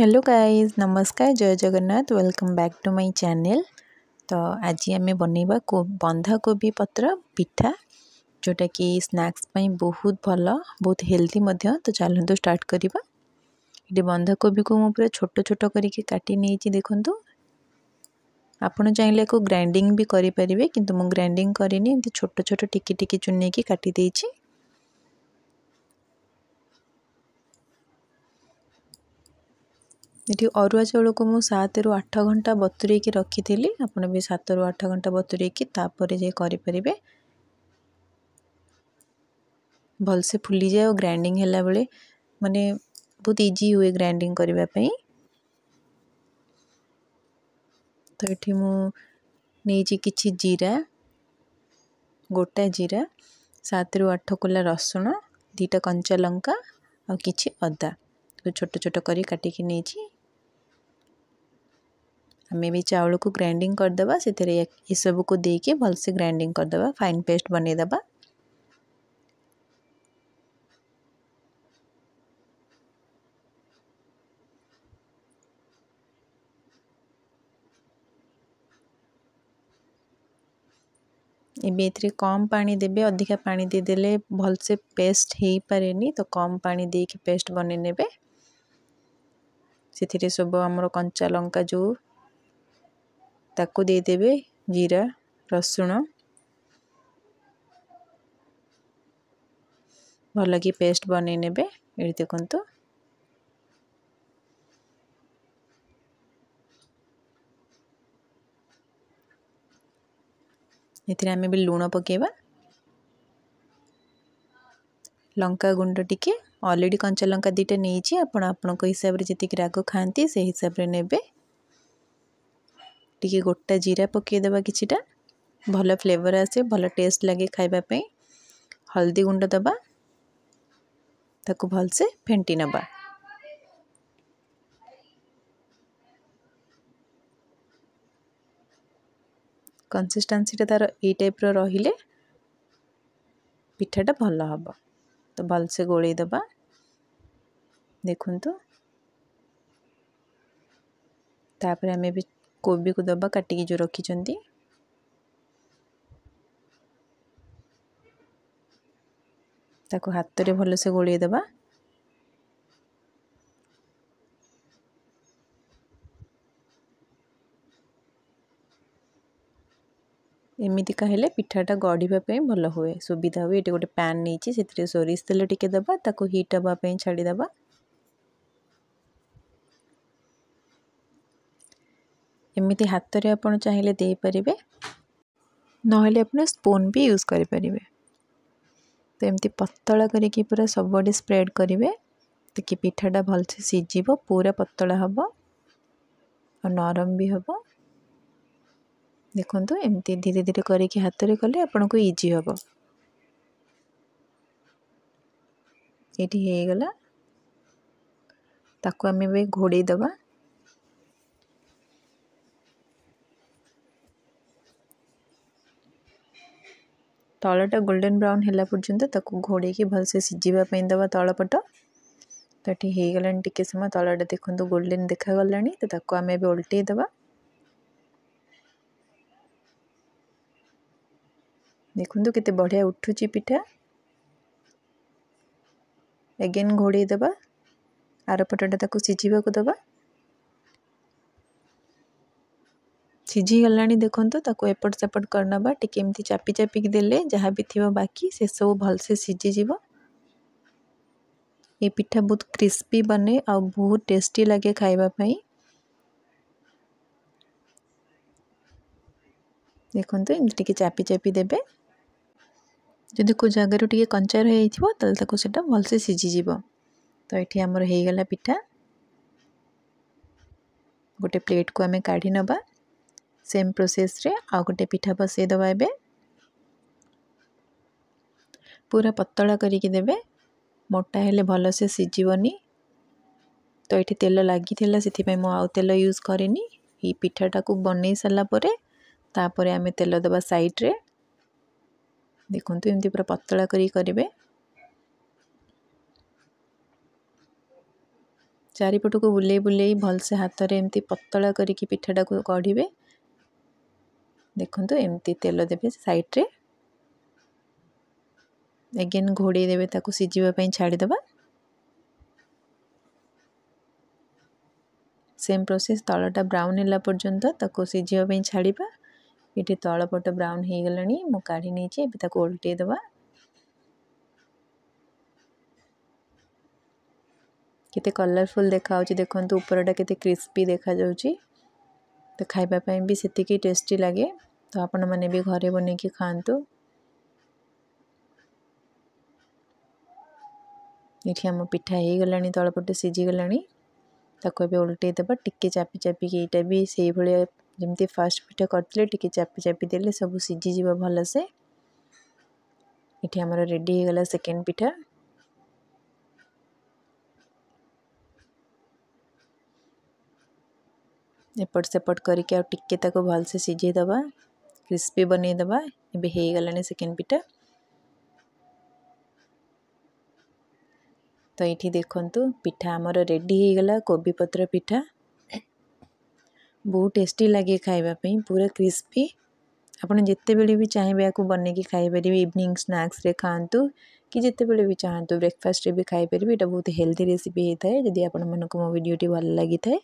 Hello guys, नमस्कार, जय Jagannath. Welcome back to my channel. तो आज आम बनैबा बंधा कोबी पत्र पिठा, जोटा कि स्नैक्स पाई बहुत भल, बहुत हेल्दी मध्य। तो चलते स्टार्ट करवा। ये बंधा कोबी को मुझे छोट छोट करके काटी नहीं देखु। आपड़ चाहिए को ग्राइंडिंग भी करें, किंतु मु ग्राइंडिंग करनी, एमती छोट छोट टिकी टिकी चुन की काटी देछि। ये अरुआ चाउल को मुझे 7 ରୁ 8 घंटा बतुरे रखी थी। आपड़ भी 7 ରୁ 8 घंटा बतुरे तापर जे करें भलसे फुली जाए और ग्राइंडिंग हैला बेले माने बहुत इजी हुए ग्राइंडिंग करने पे। तो ये मुझे किछि जीरा, गोटा जीरा, 7 ରୁ 8 कोला रसुण, 2टा कंचा लंका और किछि अदा तो छोट छोट करी काटिकी नहीं। आम भी चाउल को ग्राइंडिंग करदे से सब को देके भलसे ग्राइंडिंग करदे, फाइन पेस्ट बनईदे। एबे कम पानी देबे, अधिका पानी देदेले भलसे पेस्ट हो पारे नी। तो कम पानी देके पेस्ट बने नेबे। से सब आमर कंचा लंका जो ताकू देदेबे, जीरा, रसुण भल कि पेस्ट बने नेबे। ये देखंतु एथिरे आमे भी लूण पकेबा, लंका गुंड टिके, ऑलरेडी कंचा लंका 2टा नहीं। आपण हिसाब रे जति राग खाती से हिसाब रे नेबे। टिके गोटा जीरा पकेदेबा, किछिटा भल फ्लेवर आसे, भल टेस्ट लगे खाइबा पे। हल्दी गुंड दबा, ताकू भलसे फेंटी नबा। कंसिस्टेंसी तार ए टाइप रो रहिले पिठाटा भल हम। तो भलसे गोले दबा। देखंतु तापर आमे भी कोबी को दबा काटिकी जो रखी। ताको हाथ रे भलसे गोले दबा। एमिति कहले पिठाटा गढ़ीबा भल हुए, सुविधा हुए। ये गोटे पैन नहीं, से सोरिष तेल टिके दबा, ताको हीट हवा छाड़ी दबा। एमिति हाथ रे आपण चाहिए दे परिबे, नहले अपने स्पून भी यूज करि परिबे। तो एमती पतला करके पूरा सबडे स्प्रेड करेंगे, ताकि पिठाटा भलसे सीझिबो, पूरा पतला हम और नरम भी हम। देखो एमती धीरे धीरे करके हाथ रे कले आपन को इजी हम। ये गला, ताको आमे भी घोड़े दबा। तलटा गोल्डन ब्राउन हैला पर्यंत ताको घोड़े की भलसे सीझिबा पे दबा तलपट। तो ये हो गलानी टिके समय, तलटा देखो गोल्डन देखा गलानी। तो ताको आमे भी उल्टे दबा। देखो केते बढ़िया उठुची पिठा। अगेन घोड़े दबा, आर पटटा ताको सीझिबा को दबा। सीझी गलानी देखो, ताको एपट सेपट करनबा। टिके एमती चापी चापी देले जहाँ भी थी बाकी से सब भलसे सीझी जीव। ये पिठा बहुत क्रिस्पी बने और बहुत टेस्टी लगे खाइबा पाई। देखो एमती चापी चापी देबे। जदि को जगार टे कंचा रही सेटा भलसे सीझीज। तो ये आमर हो गला पिठा। गोटे प्लेट को आमे काढ़ी नबा। सेम प्रोसेस रे आ गोटे पिठा बसई दबा। एबे पूरा पतला करके देबे, मोटा हेले भल से सीझीबनी। तो ये तेल लगी से मु आउ तेल यूज करेनी। ये पिठाटा को बनई सारा परे तापरे आमे तेल दबा साइड रे। देखो एमती पूरा पतला करेंगे, चारिपट को बुले बुले भलसे हाथ रे एमती पतला करिकी पिठाटा को गढ़िबे। देखंतु एमती तेल देबे साइड रे अगेन घोड़े देबे ताको सिजिबा पई छाड़ी दबा। सेम प्रोसेस तलटा ब्राउन होला पर्यंत ताको सिजिबा पई छाड़ीबा। इठी तल पट ब्राउन हे गलानी मु काढी नै छी एबे ताको उल्टे दबा। केते कलरफुल देखा होची देखंतु ऊपरटा केते क्रिस्पी देखा जाउची। तो खाइबा पई भी सेतिकी टेस्टी लागे। तो आपण माने भी घरे बने की खांतु। इठी हम पिठा हे गलानी तळपटे सिजी गलानी ताको बे उल्टे दबा। टिके चापी चापी के एटा भी सेही भलिया जेमती फर्स्ट पिठा करतले टिके चापी चापी देले सब सिजी जीवा भल से। इठी हमर रेडी हे गला सेकंड पिठा। एपट सेपट करके आ टिके ताको भल से सिझे दबा क्रिस्पी बने दबा। एबे हे गलानी सेकंड पिठा। तो ये देखंतु पिठा हमर रेडी हे गला कोबी पत्र पिठा। बहुत टेस्टी लगे खाइबा पई पूरा क्रिस्पी। आपण जिते बेले भी चाहेबे याको बने की खाइ परिबे। इवनिंग स्नैक्स रे खांतु कि जिते बेले भी चाहतु ब्रेकफास्ट रे भी खाइ परिबे। एटा बहुत हेल्दी रेसिपी हे थाए। जदि आपण मनकु मो वीडियोटी भल लागि थाए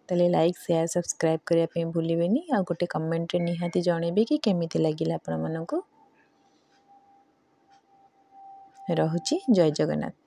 तले लाइक शेयर सब्सक्राइब करिया पे भूलिबेनी। आ गोटे कमेंट रे निहाती जणेबे कि केमिति लागिला आपण मनकु। रहुची जय जगन्नाथ।